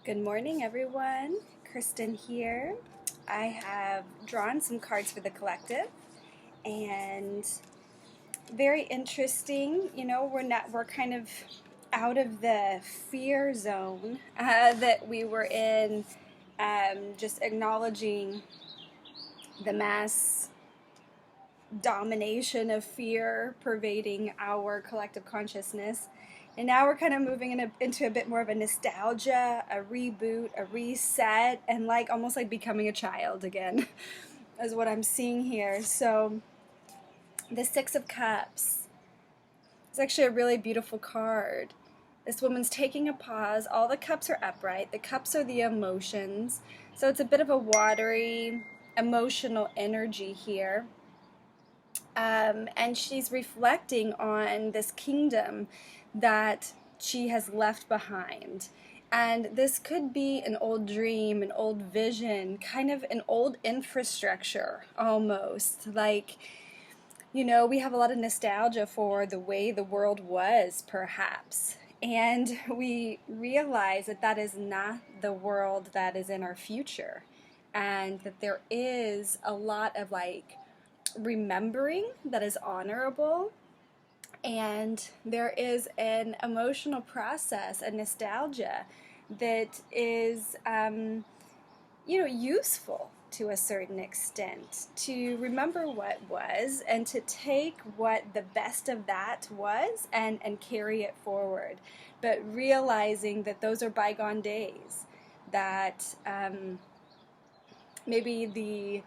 Good morning, everyone. Kristen here. I have drawn some cards for the collective, and very interesting. We're kind of out of the fear zone that we were in, just acknowledging the mass domination of fear pervading our collective consciousness. And now we're kind of moving into a bit more of a nostalgia, a reboot, a reset, and almost like becoming a child again, is what I'm seeing here. So, the Six of Cups is actually a really beautiful card. This woman's taking a pause. All the cups are upright. The cups are the emotions. So, it's a bit of a watery, emotional energy here. And she's reflecting on this kingdom that she has left behind. And this could be an old dream, an old vision, kind of an old infrastructure almost. We have a lot of nostalgia for the way the world was, perhaps. And we realize that that is not the world that is in our future. And that there is a lot of remembering that is honorable, and there is an emotional process, a nostalgia that is useful to a certain extent, to remember what was and to take what the best of that was and carry it forward, but realizing that those are bygone days, that maybe the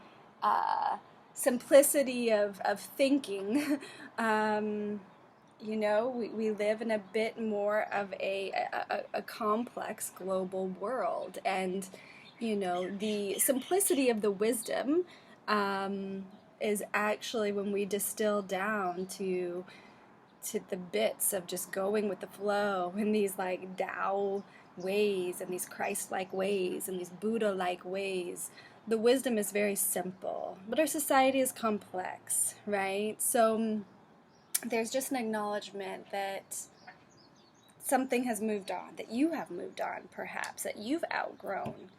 simplicity of thinking, we live in a bit more of a complex global world. And, the simplicity of the wisdom is actually when we distill down to the bits of just going with the flow in these Tao ways and these Christ-like ways and these Buddha-like ways. The wisdom is very simple, but our society is complex, right? So there's just an acknowledgement that something has moved on, that you have moved on, perhaps, that you've outgrown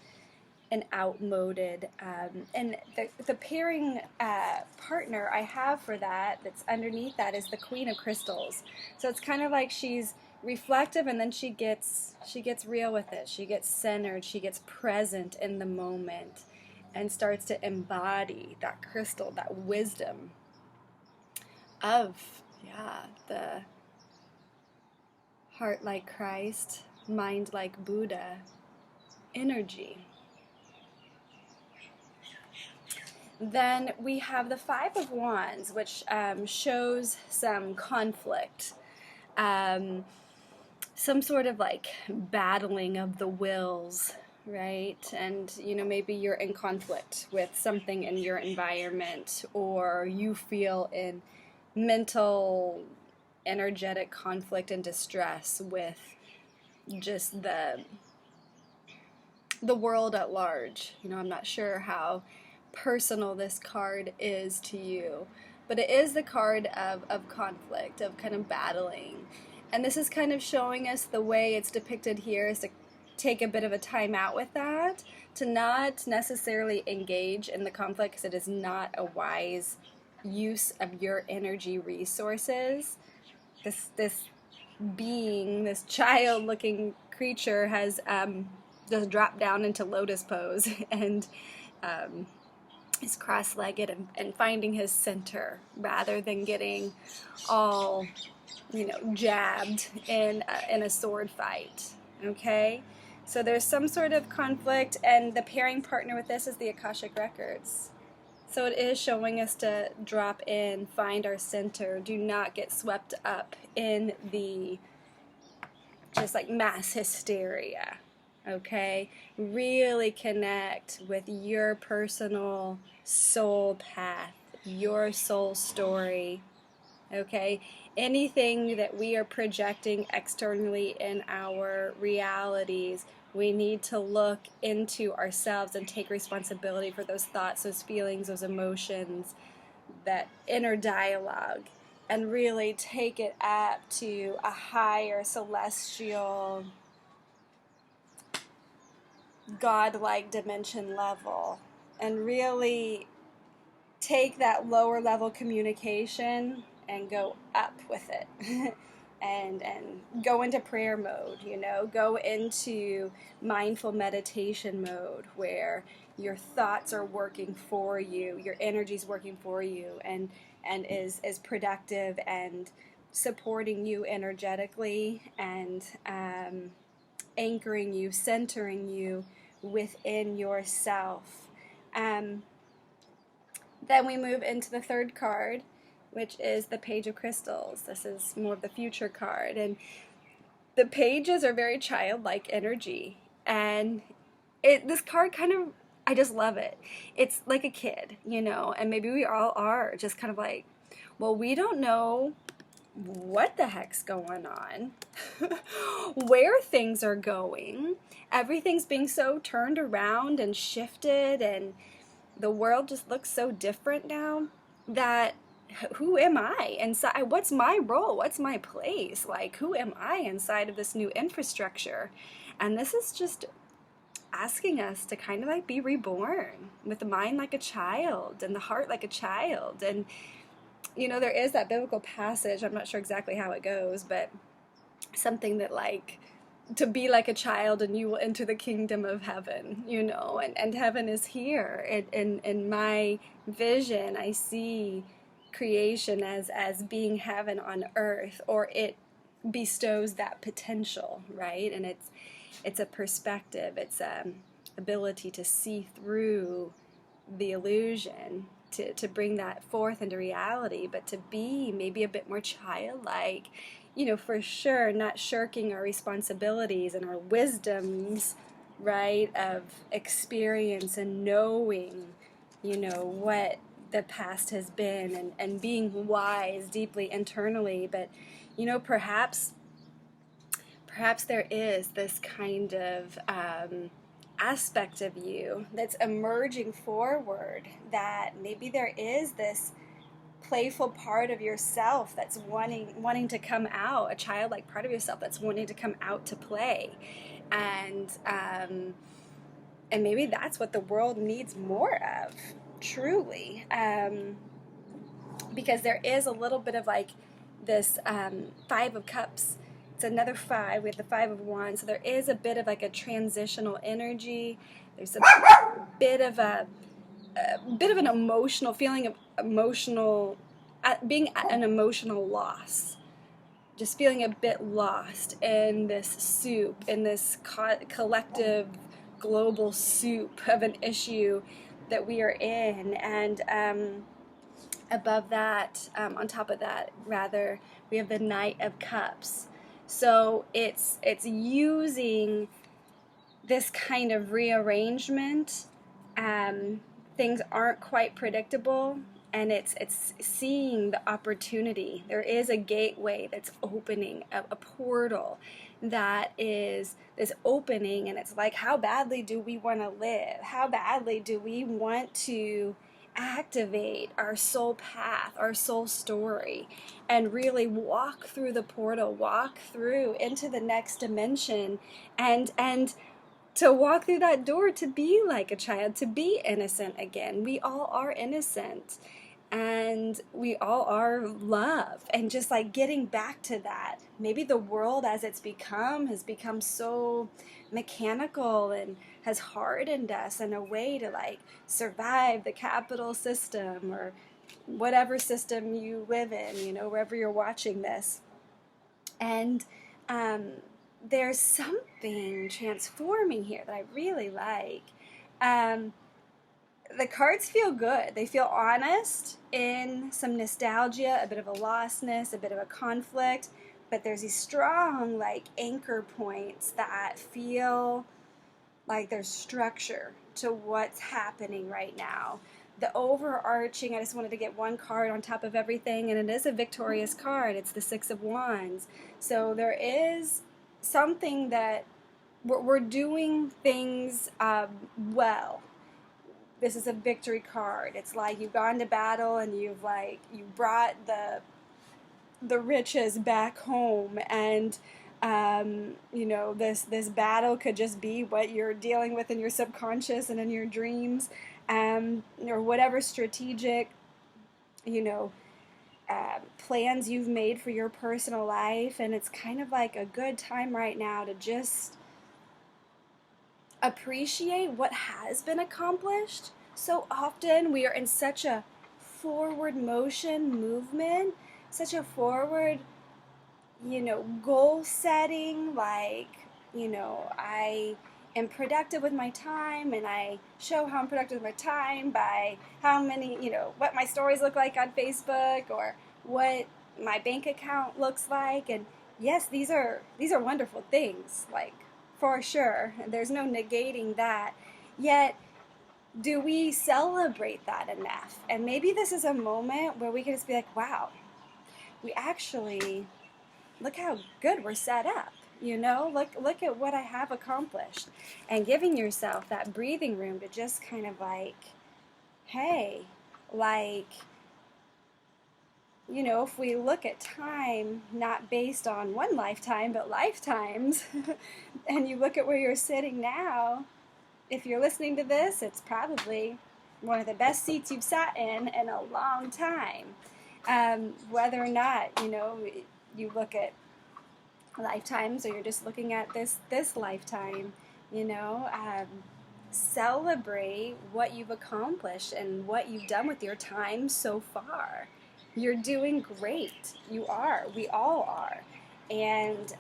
and outmoded. And the pairing partner I have for that, that's underneath that, is the Queen of Crystals. So it's kind of like she's reflective, and then she gets real with it. She gets centered. She gets present in the moment, and starts to embody that crystal, that wisdom of, the heart like Christ, mind like Buddha energy. Then we have the Five of Wands, which shows some conflict, some sort of battling of the wills, right? And maybe you're in conflict with something in your environment, or you feel in mental, energetic conflict and distress with just the world at large. I'm not sure how personal this card is to you, but it is the card of conflict, of kind of battling. And this is kind of showing us the way it's depicted here is to take a bit of a time out with that, to not necessarily engage in the conflict, because it is not a wise use of your energy resources. This being, this child-looking creature, has just dropped down into lotus pose and is cross-legged and finding his center, rather than getting all jabbed in a sword fight. Okay, so there's some sort of conflict, and the pairing partner with this is the Akashic Records. So it is showing us to drop in, find our center, do not get swept up in the just mass hysteria. Okay, really connect with your personal soul path, your soul story. Okay, anything that we are projecting externally in our realities, we need to look into ourselves and take responsibility for those thoughts, those feelings, those emotions, that inner dialogue, and really take it up to a higher celestial godlike dimension level and really take that lower level communication and go up with it. And go into prayer mode, go into mindful meditation mode where your thoughts are working for you, your energy's working for you, and is productive and supporting you energetically, and anchoring you, centering you within yourself. Then we move into the third card, which is the Page of Crystals. This is more of the future card. And the pages are very childlike energy. And this card kind of, I just love it. It's like a kid, and maybe we all are just kind of like, well, we don't know what the heck's going on, where things are going. Everything's being so turned around and shifted, and the world just looks so different now that who am I inside? What's my role? What's my place? Like, who am I inside of this new infrastructure? And this is just asking us to kind of like be reborn with the mind like a child and the heart like a child. And there is that biblical passage, I'm not sure exactly how it goes, but something that like, to be like a child and you will enter the kingdom of heaven, and heaven is here. In my vision, I see creation as being heaven on earth, or it bestows that potential, right? And it's a perspective, it's ability to see through the illusion, to bring that forth into reality, but to be maybe a bit more childlike, for sure, not shirking our responsibilities and our wisdoms, right, of experience and knowing, what the past has been, and being wise deeply internally. But, perhaps there is this kind of aspect of you that's emerging forward, that maybe there is this playful part of yourself that's wanting to come out, a childlike part of yourself that's wanting to come out to play, and maybe that's what the world needs more of, truly, because there is a little bit of like this Five of Cups. It's another five. We have the Five of Wands. So there is a bit of like a transitional energy. There's a bit of an emotional feeling of being at an emotional loss. Just feeling a bit lost in this soup, in this collective global soup of an issue that we are in. And above that, on top of that, rather, we have the Knight of Cups. So it's using this kind of rearrangement. Things aren't quite predictable, and it's seeing the opportunity. There is a gateway that's opening, a portal that is opening, and it's like, how badly do we want to live? How badly do we want to activate our soul path, our soul story, and really walk through the portal, walk through into the next dimension, and to walk through that door, to be like a child, to be innocent again. We all are innocent, and we all are love, and just like getting back to that. Maybe the world as it's has become so mechanical and has hardened us in a way to like survive the capital system, or whatever system you live in, wherever you're watching this. And there's something transforming here that I really like. The cards feel good. They feel honest, in some nostalgia, a bit of a lostness, a bit of a conflict, but there's these strong like anchor points that feel like there's structure to what's happening right now. The overarching, I just wanted to get one card on top of everything, and it is a victorious card. It's the Six of Wands. So there is something that we're doing things well. This is a victory card. It's like you've gone to battle and you brought the riches back home, and You know, this battle could just be what you're dealing with in your subconscious and in your dreams, or whatever strategic, you know, plans you've made for your personal life. And it's kind of like a good time right now to just appreciate what has been accomplished. So often we are in such a forward motion movement, such a forward, you know, goal setting, like, you know, I am productive with my time, and I show how I'm productive with my time by how many, you know, what my stories look like on Facebook, or what my bank account looks like. And yes, these are wonderful things, like, for sure. There's no negating that. Yet, do we celebrate that enough? And maybe this is a moment where we can just be like, wow, we actually, look how good we're set up. You know, look at what I have accomplished. And giving yourself that breathing room to just kind of like, hey, like, you know, if we look at time not based on one lifetime, but lifetimes, and you look at where you're sitting now, if you're listening to this, it's probably one of the best seats you've sat in a long time. Whether or not, you know, you look at lifetimes, or you're just looking at this lifetime, you know, celebrate what you've accomplished and what you've done with your time so far. You're doing great. You are. We all are. And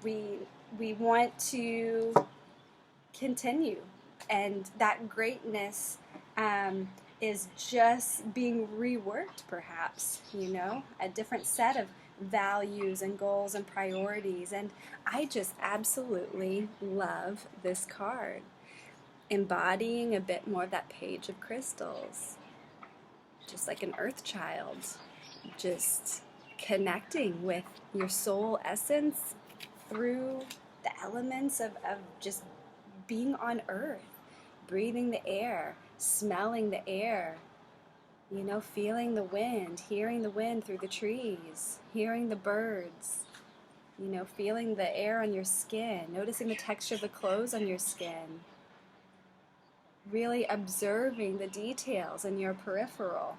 we want to continue. And that greatness is just being reworked, perhaps, you know, a different set of values and goals and priorities. And I just absolutely love this card, embodying a bit more of that page of crystals, just like an earth child, just connecting with your soul essence through the elements of just being on earth, breathing the air, smelling the air, you know, feeling the wind, hearing the wind through the trees, hearing the birds, you know, feeling the air on your skin, noticing the texture of the clothes on your skin, really observing the details in your peripheral.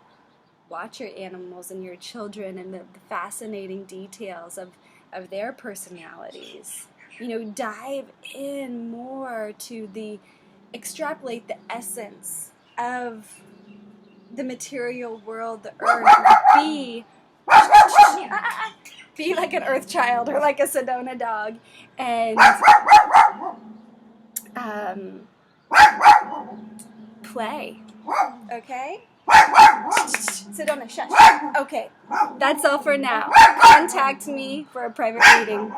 Watch your animals and your children and the fascinating details of their personalities. You know, dive in more to extrapolate the essence of the material world, the earth. Be like an earth child, or like a Sedona dog, and play. Okay? Sedona, shush. Okay, that's all for now. Contact me for a private reading.